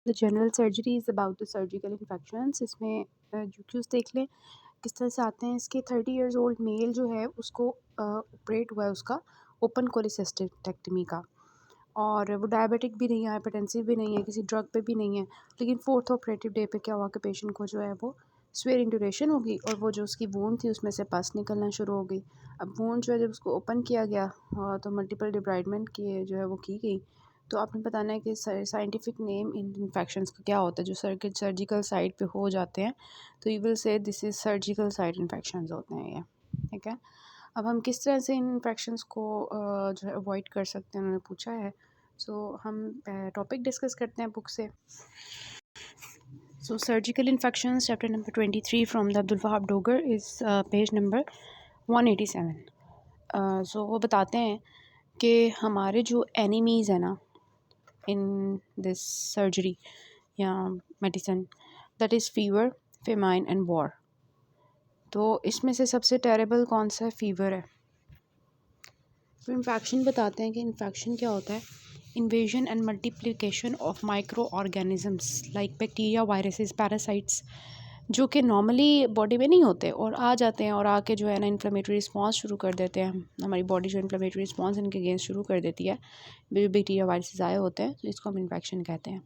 The general surgery is about the surgical infections. इसमें यूक्यूज़ देख लें किस तरह से आते हैं। इसके 30 इयर्स ओल्ड मेल जो है उसको ऑपरेट हुआ है उसका ओपन कोलिसिस्टेक्टमी का, और वो डायबिटिक भी नहीं है, हाइपरटेंसिव भी नहीं है, किसी ड्रग पे भी नहीं है। लेकिन फोर्थ ऑपरेटिव डे पे क्या हुआ कि पेशेंट को जो है वो स्वेयर इंड्यूरेशन होगी और वो जो उसकी वूंड थी उसमें से पस निकलना शुरू हो गई। अब वूंड जो है जब उसको ओपन किया गया तो मल्टीपल डिब्राइडमेंट की जो है वो की गई। तो आपने बताना है कि साइंटिफिक नेम इन इन्फेक्शंस का क्या होता है जो सर्जिकल साइट पे हो जाते हैं। तो you will say this is surgical site infections होते हैं ये, ठीक है। अब हम किस तरह से इन इन्फेक्शंस को जो है अवॉइड कर सकते हैं, उन्होंने पूछा है। सो हम टॉपिक डिस्कस करते हैं बुक से। So surgical infections chapter number 23 from the Abdul Wahab Dogar is page number 187। So वो बताते हैं कि हमारे जो एनिमीज़ है ना इन दिस सर्जरी या medicine, that is fever, famine and war. तो इसमें से सबसे टेरेबल कौन सा फीवर है। तो इन्फेक्शन बताते हैं कि इन्फेक्शन क्या होता है। Invasion and multiplication of micro organisms like bacteria, viruses, parasites, जो कि नॉर्मली बॉडी में नहीं होते और आ जाते हैं और आके जो है ना इन्फ्लेमेटरी रिस्पॉन्स शुरू कर देते हैं। हमारी बॉडी जो इन्फ्लेमेटरी रिस्पॉन्स इनके अगेंस्ट शुरू कर देती है। बैक्टीरिया, वायरसेस आए होते हैं तो इसको हम इन्फेक्शन कहते हैं।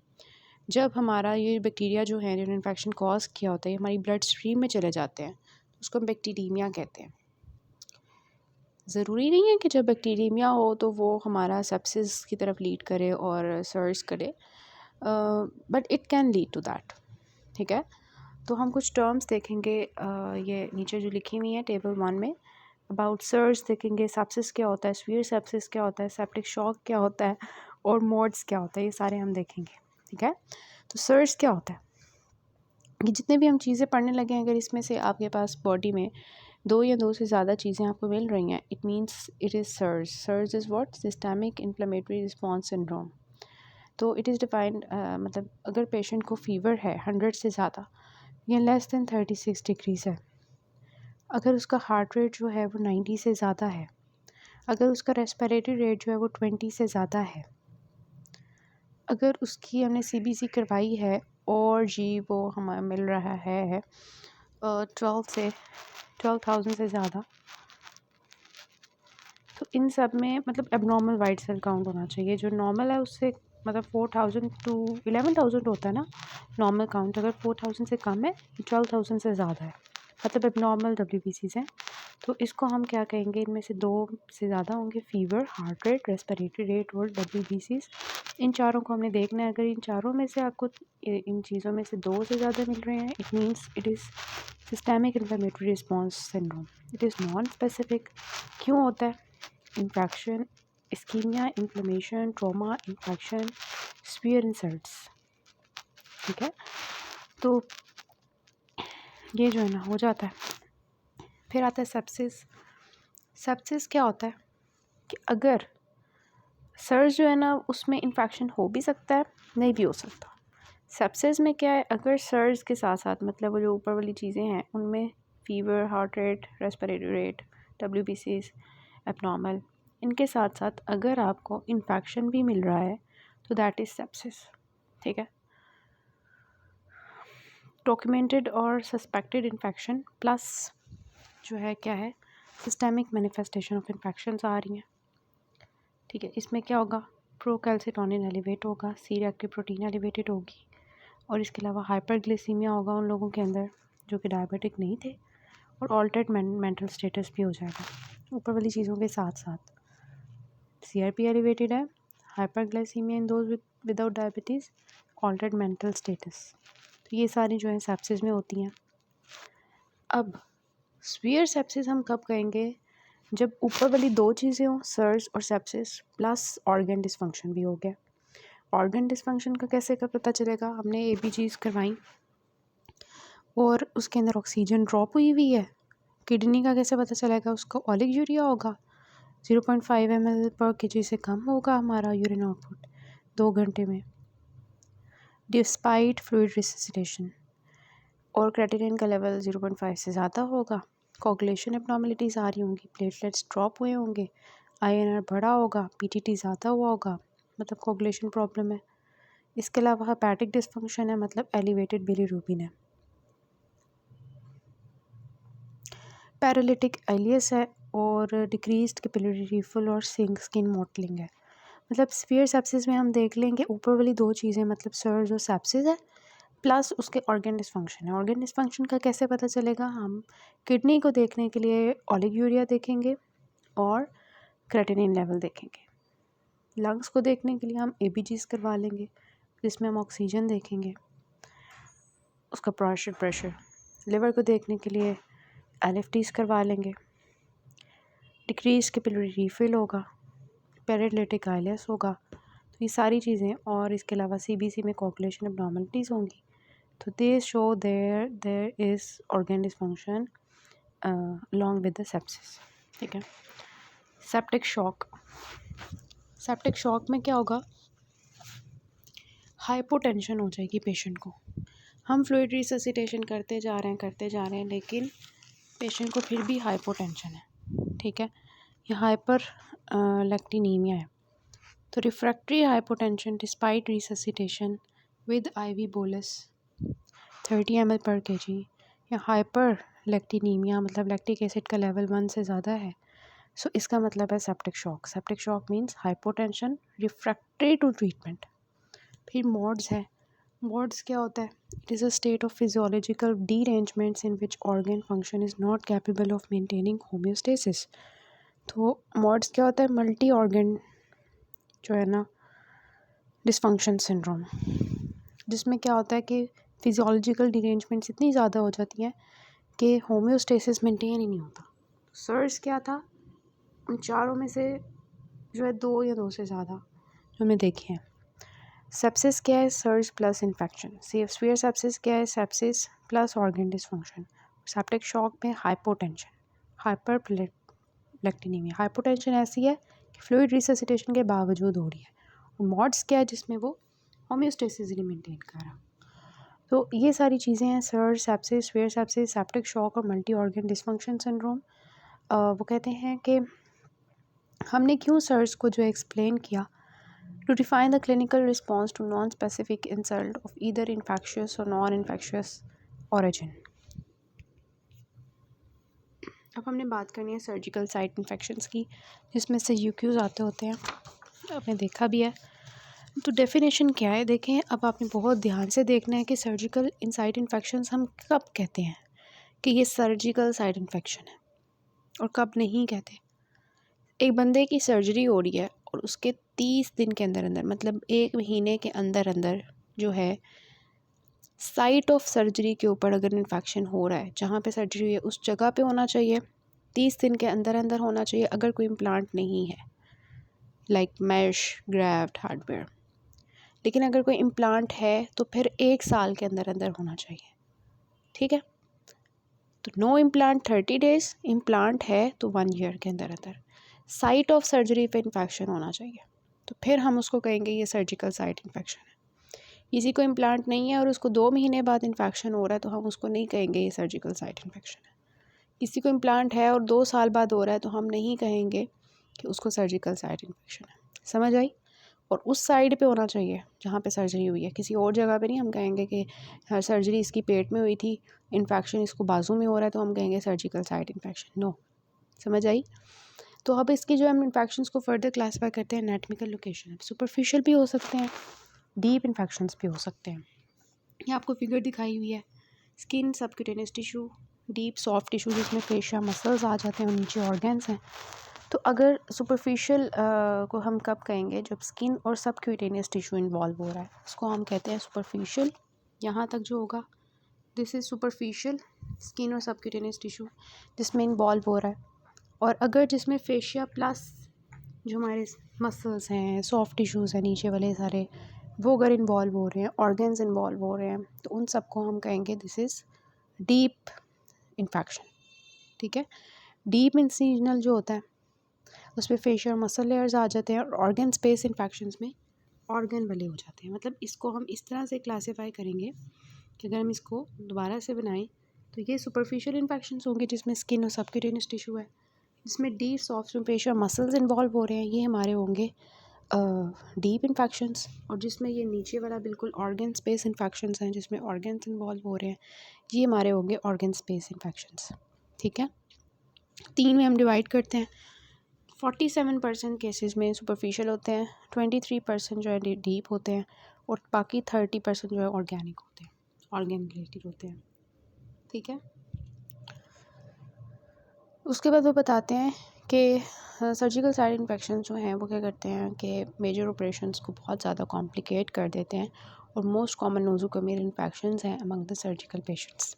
जब हमारा ये बैक्टीरिया जो है जिन्होंने इन्फेक्शन कॉज किया होता है हमारी ब्लड स्ट्रीम में चले जाते हैं तो उसको हम बैक्टीरीमिया कहते हैं। ज़रूरी नहीं है कि जब बैक्टीरीमिया हो तो वो हमारा सेप्सिस की तरफ लीड करे और सर्ज करे, but it can lead to that, ठीक है। तो हम कुछ टर्म्स देखेंगे, ये नीचे जो लिखी हुई है टेबल 1 में। अबाउट सर्ज देखेंगे, सेप्सिस क्या होता है, सीवियर सेप्सिस क्या होता है, सेप्टिक शॉक क्या होता है और मोड्स क्या होता है, ये सारे हम देखेंगे, ठीक है। तो सर्ज क्या होता है, ये जितने भी हम चीज़ें पढ़ने लगे हैं अगर इसमें से आपके पास बॉडी में दो या दो से ज़्यादा चीज़ें आपको मिल रही हैं, it means it is surge. Surge is what, systemic inflammatory response syndrome. तो इट इज़ डिफाइंड, मतलब अगर पेशेंट को फीवर है 100 से ज़्यादा या लेस दैन 36 डिग्रीज़ है, अगर उसका हार्ट रेट जो है वो 90 से ज़्यादा है, अगर उसका रेस्पिरेटरी रेट जो है वो 20 से ज़्यादा है, अगर उसकी हमने CBC करवाई है और जी वो हमें मिल रहा है 12,000 से ज़्यादा, तो इन सब में मतलब एबनॉर्मल वाइट सेल काउंट होना चाहिए। जो नॉर्मल है उससे मतलब 4,000 टू 11,000 होता है ना नॉर्मल काउंट। अगर 4,000 से कम है, 12,000 से ज़्यादा है, मतलब एबनॉर्मल WBCs हैं। तो इसको हम क्या कहेंगे, इनमें से दो से ज़्यादा होंगे, fever, heart rate, respiratory rate और WBCs। इन चारों को हमने देखना है। अगर इन चारों में से आपको इन चीज़ों में से दो से ज़्यादा मिल रहे हैं, it means it is systemic inflammatory response syndrome. It is non specific. क्यों होता है? Infection, ischemia, inflammation, trauma, infection, spear insults, ठीक है। तो ये जो है ना हो जाता है। फिर आता है सेप्सिस। सेप्सिस क्या होता है कि अगर सर्ज जो है ना उसमें इन्फेक्शन हो भी सकता है, नहीं भी हो सकता। सेप्सिस में क्या है, अगर सर्ज के साथ साथ मतलब वो जो ऊपर वाली चीज़ें हैं उनमें fever, heart rate, respiratory rate, WBCs abnormal, इनके साथ साथ अगर आपको इन्फेक्शन भी मिल रहा है तो दैट इज़ सेप्सिस, ठीक है। डॉक्यूमेंटेड और सस्पेक्टेड इन्फेक्शन प्लस जो है क्या है, सिस्टेमिक मैनिफेस्टेशन ऑफ इन्फेक्शंस आ रही हैं, ठीक है। इसमें क्या होगा, प्रोकैल्सिटोनिन एलिवेट होगा, सी रिएक्टिव प्रोटीन एलिवेटेड होगी और इसके अलावा हाइपरग्लिसीमिया होगा उन लोगों के अंदर जो कि डायबिटिक नहीं थे, और ऑल्टर्ड मेंटल स्टेटस भी हो जाएगा ऊपर वाली चीज़ों के साथ साथ। CRP एलिवेटेड है, hyperglycaemia in those without diabetes, altered mental status, तो ये सारी जो है सेप्सिस में होती हैं। अब स्वीयर सेप्सिस हम कब कहेंगे, जब ऊपर वाली दो चीज़ें हों, सर्ज और सेप्सिस, प्लस ऑर्गन डिसफंक्शन भी हो गया। ऑर्गन डिसफंक्शन का कैसे का पता चलेगा, हमने ABGs करवाई और उसके अंदर ऑक्सीजन ड्रॉप हुई हुई है, किडनी का कैसे पता चलेगा, उसका ओलिगोयूरिया होगा, 0.5 ml पर kg से कम होगा हमारा यूरिन आउटपुट 2 घंटे में, डिस्पाइट फ्लूइड रिससिटेशन, और क्रेटिनिन का लेवल 0.5 से ज़्यादा होगा, कोगुलेशन एबनॉर्मलिटीज़ आ रही होंगी, प्लेटलेट्स ड्रॉप हुए होंगे, INR बढ़ा होगा, PTT ज़्यादा हुआ होगा, मतलब कोगुलेशन प्रॉब्लम है, इसके अलावा हेपेटिक डिसफंक्शन है, मतलब एलिवेटेड बिलीरुबिन है। पैरालिटिक आइलियस है और डिक्रीज्ड कैपिलरी रिफिल और सिंक स्किन मॉटलिंग है। मतलब स्फीयर सेप्सिस में हम देख लेंगे ऊपर वाली दो चीज़ें, मतलब सर्ज और सेप्सिस है, प्लस उसके ऑर्गन डिसफंक्शन है। ऑर्गन डिसफंक्शन का कैसे पता चलेगा? हम किडनी को देखने के लिए ओलिगोयूरिया देखेंगे और क्रेटिनिन लेवल देखेंगे। लंग्स को देखने के लिए हम एबीजीज करवा लेंगे, जिसमें हम ऑक्सीजन देखेंगे, उसका प्रेशर। लिवर को देखने के लिए एलएफटीज करवा लेंगे, डिक्रीज कैपिलरी रिफिल होगा, पैरालिटिक आइलियस होगा। तो ये सारी चीज़ें, और इसके अलावा सीबीसी में कोगुलेशन एब्नॉर्मलिटीज़ होंगी। तो दे show their is organ dysfunction along with the sepsis. ठीक है। सेप्टिक शॉक में क्या होगा? हाइपोटेंशन हो जाएगी पेशेंट को। हम फ्लूइड रिससिटेशन करते जा रहे हैं, लेकिन पेशेंट को फिर भी हाइपोटेंशन है। ठीक है, ये हाइपर लैक्टिनीमिया है। तो refractory hypotension despite resuscitation with IV bolus 30 ml per kg, या हाइपर लैक्टिनीमिया मतलब लैक्टिक एसिड का लेवल 1 से ज़्यादा है। सो इसका मतलब है septic shock. Septic shock means hypotension refractory to treatment. फिर मोड्स है। मोड्स क्या होता है? It is a state of physiological derangements in which organ function is not capable of maintaining homeostasis. तो मोड्स क्या होता है? मल्टी ऑर्गन जो है ना डिसफंक्शन सिंड्रोम, जिसमें क्या होता है कि फिजियोलॉजिकल डिरेंजमेंट्स इतनी ज़्यादा हो जाती हैं कि होम्योस्टेसिस मेंटेन ही नहीं होता। सर्स क्या था? उन चारों में से जो है 2 या 2 से ज़्यादा जो हमने देखे हैं। सेप्सिस क्या है? Surge plus infection. Sphere sepsis क्या है? Sepsis plus organ dysfunction. Septic shock में हाइपोटेंशन, हाइपरलैक्टिनीमिया। हाइपोटेंशन ऐसी है कि फ्लूइड रिससिटेशन के बावजूद हो रही है। और मॉड्स क्या है? जिसमें वो होम्योस्टेसिस नहीं मेंटेन कर रहा। तो ये सारी चीज़ें हैं, surge sepsis, sphere sepsis, septic shock और मल्टी ऑर्गन डिसफंक्शन सिंड्रोम। वो कहते हैं कि हमने क्यों सर्ज को जो एक्सप्लेन किया, to define the clinical response to non-specific insult of either infectious or non-infectious origin। अब हमने बात करनी है सर्जिकल साइट इन्फेक्शंस की, जिसमें से यूक्यूज़ आते होते हैं, आपने देखा भी है। तो डेफिनेशन क्या है देखें। अब आपने बहुत ध्यान से देखना है कि सर्जिकल साइट इन्फेक्शंस हम कब कहते हैं कि ये सर्जिकल साइट इन्फेक्शन है और कब नहीं कहते। एक बंदे की सर्जरी हो रही है और उसके 30 दिन के अंदर अंदर, मतलब 1 महीने के अंदर अंदर जो है, साइट ऑफ सर्जरी के ऊपर अगर इन्फेक्शन हो रहा है, जहाँ पे सर्जरी है उस जगह पे होना चाहिए, 30 दिन के अंदर अंदर होना चाहिए अगर कोई इम्प्लांट नहीं है, लाइक मैश, ग्राफ्ट, हार्डवेयर। लेकिन अगर कोई इम्प्लांट है तो फिर 1 साल के अंदर अंदर होना चाहिए। ठीक है, तो नो इम्प्लांट 30 डेज, इम्प्लांट है तो 1 ईयर के अंदर अंदर साइट ऑफ सर्जरी पे इन्फेक्शन होना चाहिए, तो फिर हम उसको कहेंगे ये सर्जिकल साइट इन्फेक्शन है। किसी को इम्प्लांट नहीं है और उसको 2 महीने बाद इन्फेक्शन हो रहा है तो हम उसको नहीं कहेंगे ये सर्जिकल साइट इन्फेक्शन है। किसी को इम्प्लांट है और 2 साल बाद हो रहा है तो हम नहीं कहेंगे कि उसको सर्जिकल साइट इन्फेक्शन है। समझ आई? और उस साइड पे होना चाहिए जहाँ पे सर्जरी हुई है, किसी और जगह पे नहीं। हम कहेंगे कि सर्जरी इसकी पेट में हुई थी, इन्फेक्शन इसको बाजू में हो रहा है तो हम कहेंगे सर्जिकल साइट इन्फेक्शन। नो, समझ आई? तो अब इसकी जो हम इन्फेक्शंस को फर्दर क्लासीफाई करते हैं एनाटॉमिकल लोकेशन। सुपरफिशियल भी हो सकते हैं, डीप इन्फेक्शंस भी हो सकते हैं। ये आपको फिगर दिखाई हुई है, skin, subcutaneous tissue, deep soft tissue जिसमें फेशिया मसल्स आ जाते हैं और नीचे ऑर्गन्स हैं। तो अगर सुपरफिशियल को हम कब कहेंगे? जब स्किन और सबक्यूटेनियस टिश्यू इन्वॉल्व हो रहा है, उसको हम कहते हैं सुपरफिशियल। यहाँ तक जो होगा दिस इज़ सुपरफिशियल, स्किन और सबक्यूटेनियस टिश्यू जिसमें इन्वॉल्व हो रहा है। और अगर जिसमें फेशिया प्लस जो हमारे मसल्स हैं, सॉफ्ट टिश्यूज़ हैं नीचे वाले सारे, वो अगर इन्वॉल्व हो रहे हैं, ऑर्गन्स इन्वॉल्व हो रहे हैं, तो उन सबको हम कहेंगे दिस इज़ डीप इन्फेक्शन। ठीक है, डीप इंसिजनल जो होता है उसमें फेशियल मसल लेयर्स आ जाते हैं और ऑर्गन स्पेस इन्फेक्शंस में ऑर्गन वाले हो जाते हैं। मतलब इसको हम इस तरह से क्लासीफाई करेंगे कि अगर हम इसको दोबारा से बनाएं तो ये सुपरफिशियल इन्फेक्शंस होंगे जिसमें स्किन और सबक्यूटेनियस टिश्यू है, जिसमें deep soft facial muscles involve हो रहे हैं, ये हमारे होंगे डीप इन्फेक्शंस, और जिसमें ये नीचे वाला बिल्कुल ऑर्गन स्पेस इन्फेक्शंस हैं जिसमें ऑर्गन्स इन्वॉल्व हो रहे हैं, ये हमारे होंगे ऑर्गन स्पेस इन्फेक्शंस। ठीक है, 3 में हम डिवाइड करते हैं। 47% केसेस में सुपरफिशियल होते हैं, 23% जो है डीप होते हैं, और बाकी 30% जो है ऑर्गेनिक होते हैं, ऑर्गेन रिलेटेड होते हैं। ठीक है, उसके बाद वो बताते हैं कि सर्जिकल साइड इन्फेक्शन जो हैं वो क्या करते हैं कि मेजर ऑपरेशंस को बहुत ज़्यादा कॉम्प्लिकेट कर देते हैं, और मोस्ट कॉमन नोज़ोकोमियल इन्फेक्शंस हैं among the surgical patients.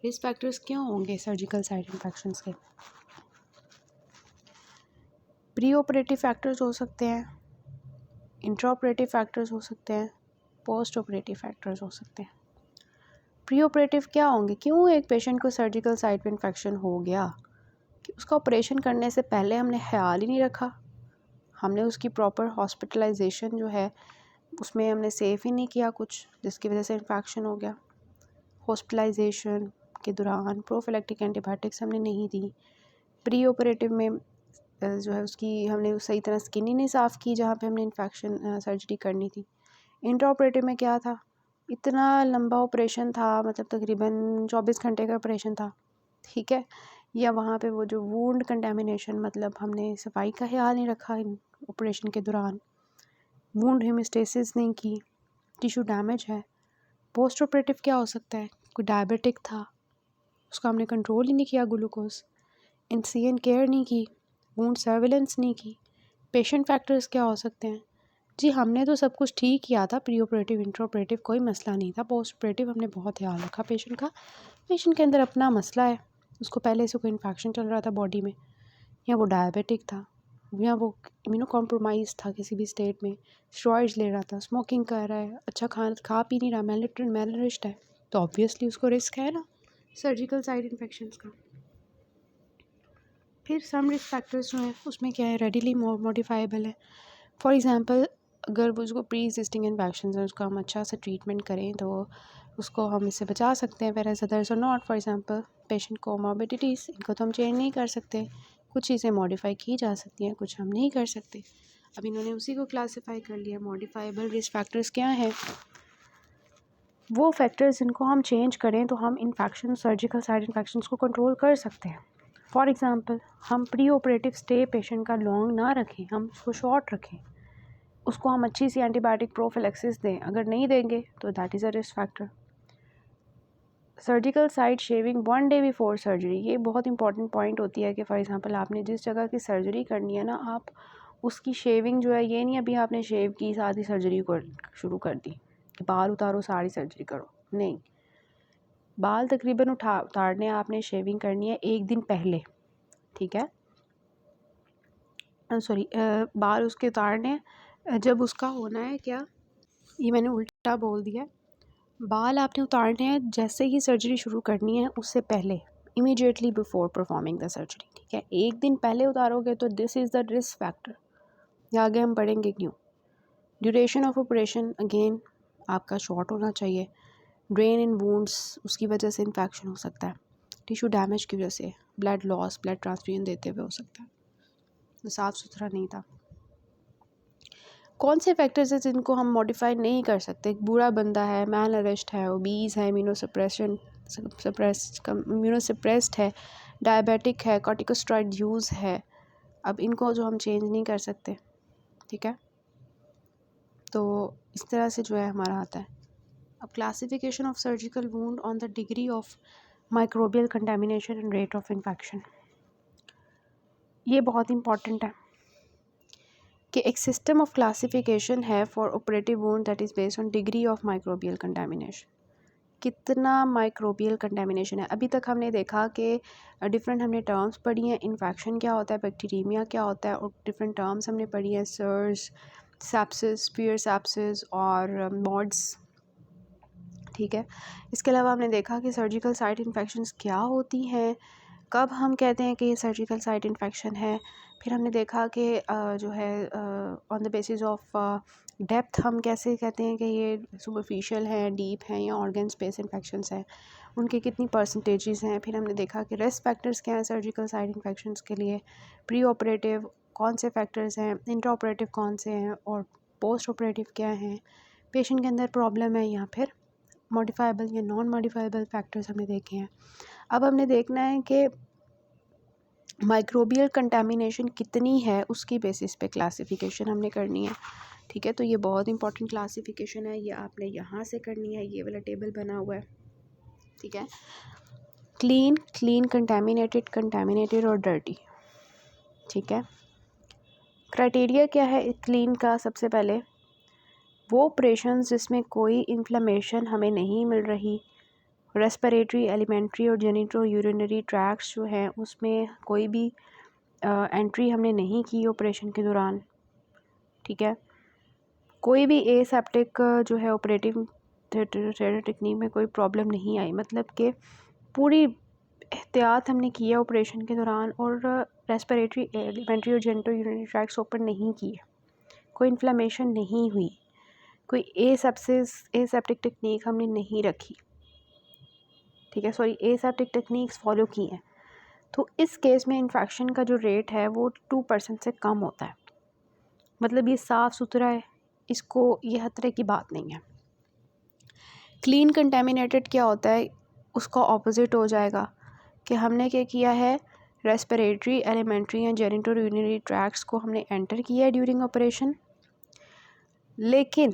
Risk factors क्या होंगे सर्जिकल साइड इन्फेक्शंस के? प्री ऑपरेटिव फैक्टर्स हो सकते हैं, इंट्रा ऑपरेटिव फैक्टर्स हो सकते हैं, पोस्ट ऑपरेटिव फैक्टर्स हो सकते हैं। प्री ऑपरेटिव क्या होंगे? क्यों एक पेशेंट को सर्जिकल साइट पे इन्फेक्शन हो गया कि उसका ऑपरेशन करने से पहले हमने ख्याल ही नहीं रखा, हमने उसकी प्रॉपर हॉस्पिटलाइजेशन जो है उसमें हमने सेफ ही नहीं किया कुछ, जिसकी वजह से इन्फेक्शन हो गया। हॉस्पिटलाइजेशन के दौरान प्रोफिलैक्टिक एंटीबायोटिक्स हमने नहीं दी। प्री ऑपरेटिव में जो है उसकी हमने सही तरह स्किन ही नहीं साफ़ की जहाँ पे हमने इन्फेक्शन सर्जरी करनी थी। इंट्रा ऑपरेटिव में क्या था, इतना लंबा ऑपरेशन था, मतलब तकरीबन 24 घंटे का ऑपरेशन था। ठीक है, या वहाँ पे वो जो वुंड कंटेमिनेशन, मतलब हमने सफाई का ख्याल नहीं रखा ऑपरेशन के दौरान, वुंड हेमिस्टेसिस नहीं की, टिश्यू डैमेज है। पोस्ट ऑपरेटिव क्या हो सकता है, कोई डायबिटिक था, उसका हमने कंट्रोल ही नहीं किया ग्लूकोज, इंसियन केयर नहीं की, वुंड सर्विलेंस नहीं की। पेशेंट फैक्टर्स क्या हो सकते हैं? जी हमने तो सब कुछ ठीक किया था, प्री ऑपरेटिव इंट्रा ऑपरेटिव कोई मसला नहीं था, पोस्ट ऑपरेटिव हमने बहुत ख्याल रखा पेशेंट का। पेशेंट के अंदर अपना मसला है, उसको पहले से कोई इन्फेक्शन चल रहा था बॉडी में, या वो डायबिटिक था, या वो इम्यूनो कॉम्प्रोमाइज़ था किसी भी स्टेट में, स्टेरॉइड्स ले रहा था, स्मोकिंग कर रहा है, अच्छा खाना खा पी नहीं रहा, मैलनरिश्ड है, तो ऑब्वियसली उसको रिस्क है ना सर्जिकल साइड इन्फेक्शंस का। फिर सम रिस्क फैक्टर्स जो हैं उसमें क्या है, रेडिली मॉडिफाइबल है। फॉर एग्ज़ाम्पल अगर वो उसको प्री एग्जिस्टिंग इन्फेक्शन है उसका हम अच्छा सा ट्रीटमेंट करें तो उसको हम इससे बचा सकते हैं, वेयर अदर्स और नॉट। फॉर एग्ज़ाम्पल पेशेंट को मॉर्बिडिटीज़, इनको तो हम चेंज नहीं कर सकते, कुछ चीज़ें मॉडिफाई की जा सकती हैं, कुछ हम नहीं कर सकते। अब इन्होंने उसी को क्लासीफाई कर लिया। मॉडिफाइबल रिस्क फैक्टर्स क्या हैं? वो फैक्टर्स जिनको हम चेंज करें तो हम इन्फेक्शन, सर्जिकल साइड इन्फेक्शंस को कंट्रोल कर सकते हैं। फॉर एग्ज़ाम्पल हम प्री ऑपरेटिव स्टे पेशेंट का लॉन्ग ना रखें, हम उसको शॉर्ट रखें, उसको हम अच्छी सी एंटीबायोटिक प्रोफिलैक्सिस दें। अगर नहीं देंगे तो that is a risk factor. Surgical side shaving 1 day before surgery, ये बहुत इंपॉर्टेंट पॉइंट होती है कि फॉर एग्ज़ाम्पल आपने जिस जगह की सर्जरी करनी है ना, आप उसकी शेविंग जो है, ये नहीं अभी आपने शेव की साथ ही सर्जरी को शुरू कर दी कि बाल उतारो सारी सर्जरी करो, नहीं। बाल तकरीबन उतारने आपने शेविंग करनी है 1 दिन पहले, ठीक है, सॉरी बाल उसके उतारने जब उसका होना है क्या, ये मैंने उल्टा बोल दिया। बाल आपने उतारने हैं जैसे ही सर्जरी शुरू करनी है उससे पहले, immediately before performing the surgery. ठीक है, 1 दिन पहले उतारोगे तो this is the risk factor. या आगे हम पढ़ेंगे क्यों। ड्यूरेशन ऑफ ऑपरेशन अगेन आपका शॉर्ट होना चाहिए। ड्रेन इन वुंड्स, उसकी वजह से इन्फेक्शन हो सकता है, टिश्यू डैमेज की वजह से, ब्लड लॉस, ब्लड ट्रांसफ्यूजन देते हुए हो सकता है, तो साफ़ सुथरा नहीं था। कौन से फैक्टर्स हैं जिनको हम मॉडिफाई नहीं कर सकते? एक बूढ़ा बंदा है, मैल नरिश्ड है, ओबीज़ है, इम्यूनोसप्रेस्ड है, डायबिटिक है, कॉर्टिकोस्टेरॉइड यूज़ है, अब इनको जो हम चेंज नहीं कर सकते। ठीक है, तो इस तरह से जो है हमारा आता है। अब classification of surgical wound on the degree of microbial contamination and rate of infection, ये बहुत इंपॉर्टेंट है कि एक सिस्टम ऑफ क्लासिफिकेशन है for operative wound that is based on degree of microbial contamination. कितना माइक्रोबियल कंटेमिनेशन है। अभी तक हमने देखा कि डिफरेंट हमने टर्म्स पढ़ी हैं, इन्फेक्शन क्या होता है, बैक्टीरियमिया क्या होता है, और डिफरेंट टर्म्स हमने पढ़ी हैं, सर्स, सेप्सिस, स्पीयर सेप्सिस और मॉड्स। ठीक है, इसके अलावा हमने देखा कि सर्जिकल साइट इन्फेक्शंस क्या होती हैं, कब हम कहते हैं कि ये सर्जिकल साइट इन्फेक्शन है। फिर हमने देखा कि जो है on the basis of depth हम कैसे कहते हैं कि ये सुपरफिशियल हैं, डीप हैं, या ऑर्गन स्पेस इन्फेक्शंस हैं, उनके कितनी परसेंटेजेस हैं। फिर हमने देखा कि रिस्क फैक्टर्स क्या हैं सर्जिकल साइट इन्फेक्शंस के लिए, प्री ऑपरेटिव, कौन से फैक्टर्स हैं, इंट्रा ऑपरेटिव कौन से हैं और पोस्ट ऑपरेटिव क्या हैं, पेशेंट के अंदर प्रॉब्लम है या फिर मॉडिफाइबल या नॉन मॉडिफाइबल फैक्टर्स हमने देखे हैं। अब हमने देखना है कि माइक्रोबियल कंटामिनेशन कितनी है, उसकी बेसिस पे क्लासिफिकेशन हमने करनी है। ठीक है, तो ये बहुत इंपॉर्टेंट क्लासिफिकेशन है, ये आपने यहाँ से करनी है, ये वाला टेबल बना हुआ है। ठीक है, क्लीन, क्लीन, कंटामिनेटेड, कंटामिनेटेड और डर्टी। ठीक है, क्राइटेरिया क्या है क्लीन का? सबसे पहले वो ऑपरेशंस जिसमें कोई इन्फ्लेमेशन हमें नहीं मिल रही, रेस्पिरेटरी, एलिमेंट्री और जेनिटो यूरिनरी ट्रैक्ट्स जो हैं उसमें कोई भी एंट्री हमने नहीं की ऑपरेशन के दौरान। ठीक है, कोई भी एसेप्टिक जो है ऑपरेटिव थिएटर टेक्निक में कोई प्रॉब्लम नहीं आई, मतलब कि पूरी एहतियात हमने किया ऑपरेशन के दौरान और रेस्पिरेटरी, एलिमेंट्री और जेनिटो यूरिनरी ट्रैक्ट्स ओपन नहीं किए, कोई इन्फ्लेमेशन नहीं हुई, कोई एसेप्टिक टेक्निक हमने नहीं रखी। ठीक है, सॉरी, एसेप्टिक टेक्निक्स फॉलो की हैं, तो इस केस में इन्फेक्शन का जो रेट है वो 2% से कम होता है। मतलब ये साफ़ सुथरा है, इसको ये खतरे की बात नहीं है। क्लीन कंटेमिनेटेड क्या होता है, उसका ऑपोजिट हो जाएगा कि हमने क्या किया है, रेस्पिरेटरी, एलिमेंट्री या जेनिटो यूरिनरी ट्रैक्ट्स को हमने एंटर किया है ड्यूरिंग ऑपरेशन। लेकिन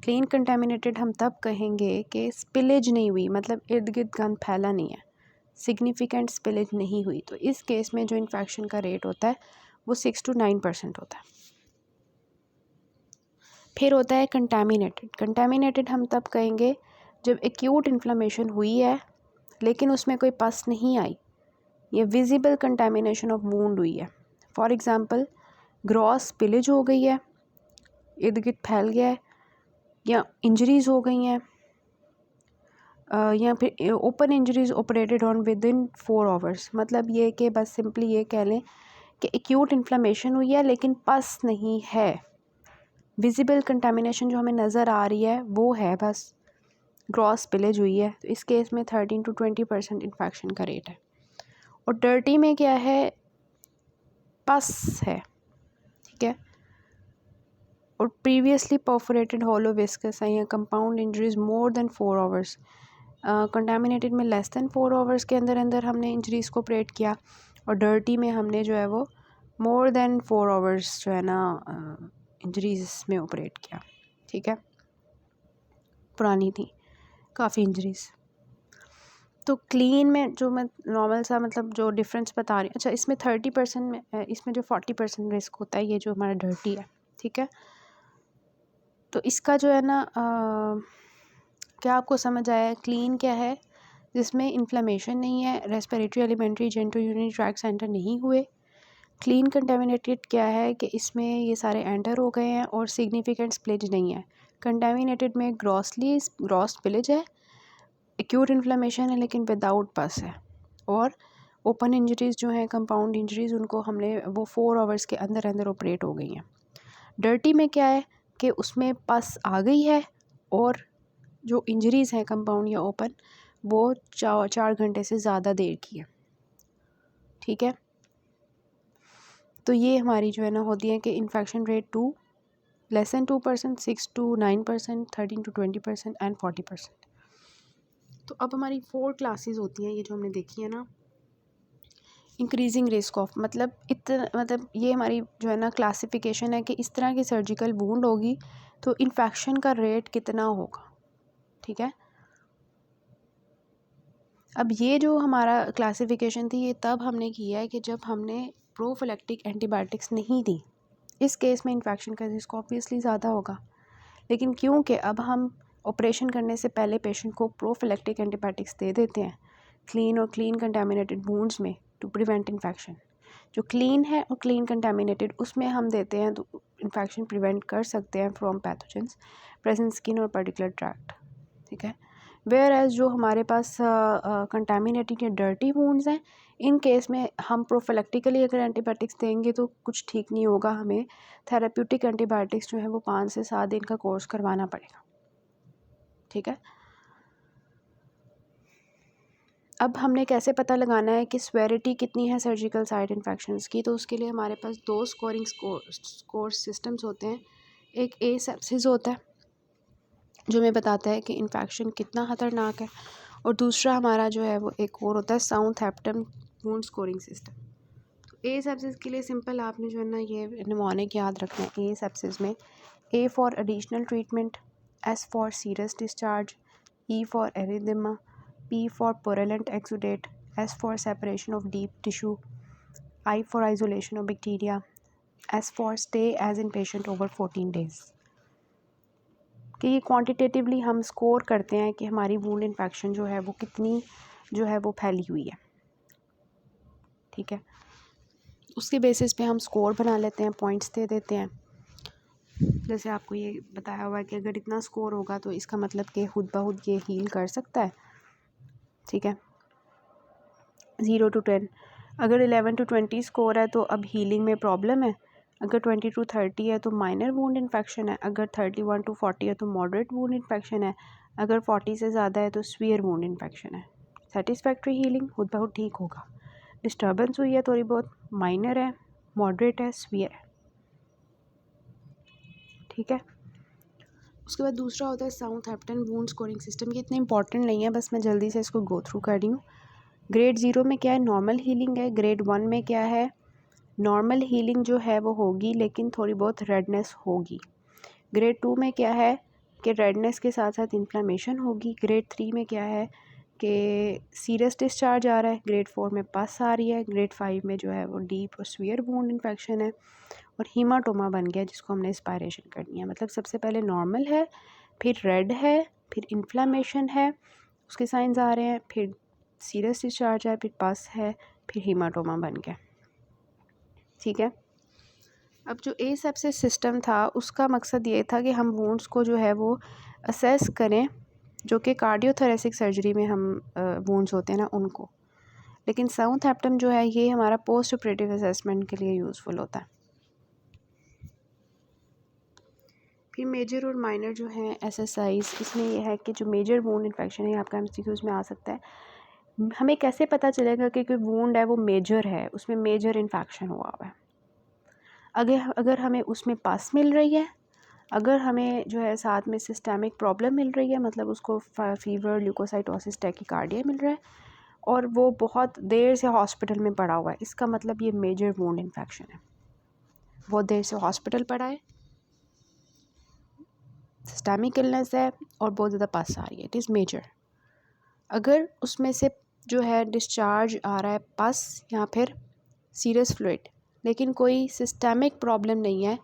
क्लीन कंटेमिनेटेड हम तब कहेंगे कि स्पिलेज नहीं हुई, मतलब इर्द गिर्द गंद फैला नहीं है, सिग्निफिकेंट स्पिलेज नहीं हुई, तो इस केस में जो इन्फेक्शन का रेट होता है वो 6 to 9% होता है। फिर होता है कंटेमिनेटेड। कंटेमिनेटेड हम तब कहेंगे जब एक्यूट इन्फ्लेमेशन हुई है लेकिन उसमें कोई पस नहीं आई, ये विजिबल कंटेमिनेशन ऑफ वूंड हुई है। फॉर एग्ज़ाम्पल ग्रॉस स्पिलेज हो गई है, इर्द गिर्द फैल गया है, या इंजरीज़ हो गई हैं, या फिर open injuries operated on with in 4 hours. मतलब ये कि बस सिंपली ये कह लें कि एक्यूट इन्फ्लेमेशन हुई है लेकिन पस नहीं है, विजिबल कंटामिनेशन जो हमें नज़र आ रही है वो है, बस ग्रॉस स्पिलेज हुई है, तो इस केस में 13 to 20% इन्फेक्शन का रेट है। और डर्टी में क्या है, पस है। ठीक है, और प्रीवियसली परफोरेटेड होलो विस्कस है या compound injuries more than 4 hours. Contaminated में लेस देन 4 आवर्स के अंदर अंदर हमने इंजरीज़ को ऑपरेट किया, और डर्टी में हमने जो है वो मोर देन 4 आवर्स जो है ना इंजरीज़ में ऑपरेट किया। ठीक है, पुरानी थी काफ़ी इंजरीज़। तो क्लीन में जो मैं नॉर्मल सा मतलब जो डिफरेंस बता रही हूँ, अच्छा इसमें 30% में, इसमें जो 40% रिस्क होता है ये जो हमारा डर्टी है। ठीक है, तो इसका जो है ना क्या आपको समझ आया? क्लीन क्या है, जिसमें इन्फ्लेमेशन नहीं है, respiratory, alimentary, genito urinary tracts enter नहीं हुए। क्लीन कंटेमिनेटेड क्या है कि इसमें ये सारे एंटर हो गए हैं और सिग्निफिकेंट स्पिलेज नहीं है। कंटेमिनेटेड में ग्रॉस स्पिलेज है, एक्यूट इन्फ्लेमेशन है लेकिन विदाउट पस है, और ओपन इंजरीज़ जो हैं, कंपाउंड इंजरीज़, उनको हमने वो 4 आवर्स के अंदर अंदर ऑपरेट हो गई हैं। डर्टी में क्या है कि उसमें पस आ गई है और जो इंजरीज़ हैं कंपाउंड या ओपन वो 4 घंटे से ज़्यादा देर की है। ठीक है, तो ये हमारी जो है ना होती है कि infection rate 2% 6 to 9%, 13 to 20% and 40%। तो अब हमारी 4 क्लासेस होती हैं, ये जो हमने देखी है ना, इंक्रीजिंग रिस्क ऑफ, मतलब ये हमारी जो है ना क्लासिफिकेशन है कि इस तरह की सर्जिकल वूंड होगी तो इन्फेक्शन का रेट कितना होगा। ठीक है, अब ये जो हमारा क्लासिफिकेशन थी ये तब हमने किया है कि जब हमने प्रोफिलैक्टिक एंटीबायोटिक्स नहीं दी। इस केस में इन्फेक्शन का रिस्क ऑब्वियसली ज़्यादा होगा, लेकिन क्योंकि अब हम ऑपरेशन करने से पहले पेशेंट को प्रोफिलैक्टिक एंटीबायोटिक्स दे देते हैं क्लीन और क्लीन कंटामिनेटेड वूंड्स में टू प्रिवेंट इन्फेक्शन। जो क्लीन है और क्लीन कंटामिनेटेड उसमें हम देते हैं तो इन्फेक्शन प्रिवेंट कर सकते हैं फ्रॉम पैथोजेंस प्रेजेंट स्किन और पर्टिकुलर ट्रैक्ट। ठीक है, वेयर एज जो हमारे पास कंटामिनेटेड या डर्टी वूंड्स हैं, इन केस में हम प्रोफिलैक्टिकली अगर एंटीबायोटिक्स देंगे तो कुछ ठीक नहीं होगा, हमें थेराप्यूटिक एंटीबायोटिक्स जो है वो 5 से 7 दिन का कोर्स करवाना पड़ेगा। ठीक है, अब हमने कैसे पता लगाना है कि स्वेरिटी कितनी है सर्जिकल साइट इन्फेक्शंस की, तो उसके लिए हमारे पास दो स्कोरिंग स्कोर सिस्टम्स होते हैं। एक ए सेप्सिस होता है जो हमें बताता है कि इन्फेक्शन कितना ख़तरनाक है, और दूसरा हमारा जो है वो एक और होता है साउथहैम्पटन वुंड स्कोरिंग सिस्टम। तो ए सेप्सिस के लिए सिंपल आपने जो है ना ये निमोनिक याद रखना है। ए सेप्सिस में A for additional treatment, S for serious discharge, E for erythema, P for purulent exudate, S for separation of deep tissue, I for isolation of bacteria, S for stay as in patient over 14 days। कि ये quantitatively हम score करते हैं कि हमारी wound infection जो है वो कितनी जो है वो फैली हुई है, ठीक है। उसके बेसिस पे हम स्कोर बना लेते हैं, पॉइंट्स दे देते हैं। जैसे आपको ये बताया हुआ है कि अगर इतना स्कोर होगा तो इसका मतलब कि खुद ब खुद ये हील कर सकता है, ठीक है। 0 to 10, अगर 11 to 20 स्कोर है तो अब हीलिंग में प्रॉब्लम है। अगर 20 to 30 है तो माइनर वूंड इन्फेक्शन है। अगर 31 to 40 है तो मॉडरेट वूंड इन्फेक्शन है। अगर 40 से ज़्यादा है तो सीवियर वूंड इन्फेक्शन है। सेटिस्फैक्ट्री हीलिंग, खुद ब खुद ठीक होगा। डिस्टर्बेंस हुई है थोड़ी बहुत, माइनर है, मॉडरेट है, सीवियर है, ठीक है। उसके बाद दूसरा होता है साउथहैम्पटन वुंड स्कोरिंग सिस्टम। ये इतना इंपॉर्टेंट नहीं है, बस मैं जल्दी से इसको गो थ्रू कर रही हूँ। ग्रेड 0 में क्या है, नॉर्मल हीलिंग है। ग्रेड 1 में क्या है, नॉर्मल हीलिंग जो है वो होगी लेकिन थोड़ी बहुत रेडनेस होगी। ग्रेड 2 में क्या है कि रेडनेस के साथ साथ इन्फ्लेमेशन होगी। ग्रेड 3 में क्या है कि सीरियस डिस्चार्ज आ रहा है। ग्रेड 4 में पस आ रही है। ग्रेड 5 में जो है वो डीप और सीवियर वुंड इन्फेक्शन है और हीमाटोमा बन गया जिसको हमने एस्पायरेशन करनी है। मतलब सबसे पहले नॉर्मल है, फिर रेड है, फिर इन्फ्लेमेशन है, उसके साइंस आ रहे हैं, फिर सीरियस डिस्चार्ज है, फिर पस है, फिर हीमाटोमा बन गया, ठीक है। अब जो ए सेप्सिस सिस्टम था उसका मकसद ये था कि हम वुंड्स को जो है वो असेस करें, जो कि कार्डियोथोरेसिक सर्जरी में हम वुंड्स होते हैं ना उनको। लेकिन साउथहैम्पटन जो है ये हमारा पोस्ट ऑपरेटिव असेसमेंट के लिए यूज़फुल होता है। फिर मेजर और माइनर जो है एसएसआईज, इसमें यह है कि जो मेजर वुंड इन्फेक्शन है आपका एमसीक्यूज में आ सकता है। हमें कैसे पता चलेगा कि कोई वुंड है वो मेजर है, उसमें मेजर इन्फेक्शन हुआ है। अगर हमें उसमें पस मिल रही है, अगर हमें जो है साथ में सिस्टेमिक प्रॉब्लम मिल रही है, मतलब उसको फीवर, ल्यूकोसाइटोसिस, टैकीकार्डिया मिल रहा है और वो बहुत देर से हॉस्पिटल में पड़ा हुआ है, इसका मतलब ये मेजर वुंड इन्फेक्शन है। बहुत देर से हॉस्पिटल पड़ा है, सिस्टेमिक इलनेस है और बहुत ज़्यादा पस आ रही है, इट इज़ मेजर। अगर उसमें से जो है डिस्चार्ज आ रहा है पस या फिर सीरियस फ्लूइड, लेकिन कोई सिस्टेमिक प्रॉब्लम नहीं है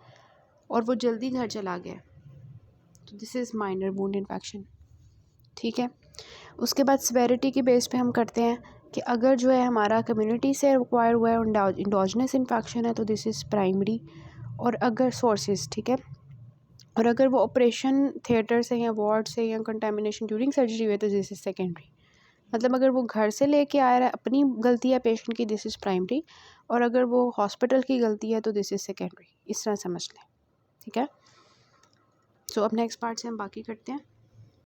और वो जल्दी घर चला गया, तो this is minor wound infection, ठीक है। उसके बाद सेवेरिटी की बेस पे हम करते हैं कि अगर जो है हमारा कम्युनिटी से रिक्वायर हुआ है, इंडोजनस इन्फेक्शन है, तो दिस इज़ प्राइमरी। और अगर सोर्सेज, ठीक है, और अगर वो ऑपरेशन थिएटर से या वार्ड से या कंटेमिनेशन ड्यूरिंग सर्जरी हुई तो दिस इज़ सेकेंडरी। मतलब अगर वो घर से लेके आ रहा है, अपनी गलती है पेशेंट की, दिस इज़ प्राइमरी, और अगर वो हॉस्पिटल की गलती है तो दिस इज़ सेकेंडरी। इस तरह समझ लें, ठीक है। सो अब नेक्स्ट पार्ट से हम बाकी करते हैं।